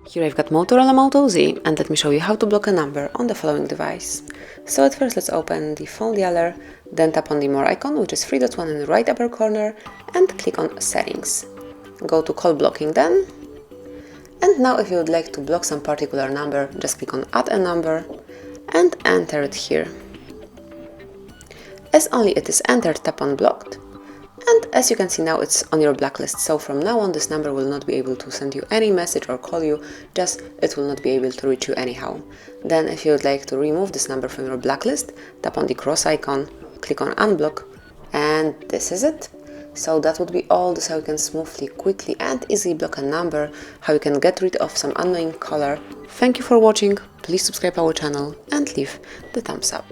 Here I've got Motorola Moto Z, and let me show you how to block a number on the following device. So at first let's open the phone dialer, then tap on the more icon, which is 3 dot 1 in the right upper corner, and click on settings. Go to call blocking then, and now if you would like to block some particular number, just click on add a number and enter it here. As only it is entered, tap on blocked. And as you can see now, it's on your blacklist, so from now on this number will not be able to send you any message or call you, just it will not be able to reach you anyhow. Then if you would like to remove this number from your blacklist, tap on the cross icon, click on unblock, and this is it. So that would be all. This is how you can smoothly, quickly and easily block a number, how you can get rid of some annoying caller. Thank you for watching, please subscribe our channel and leave the thumbs up.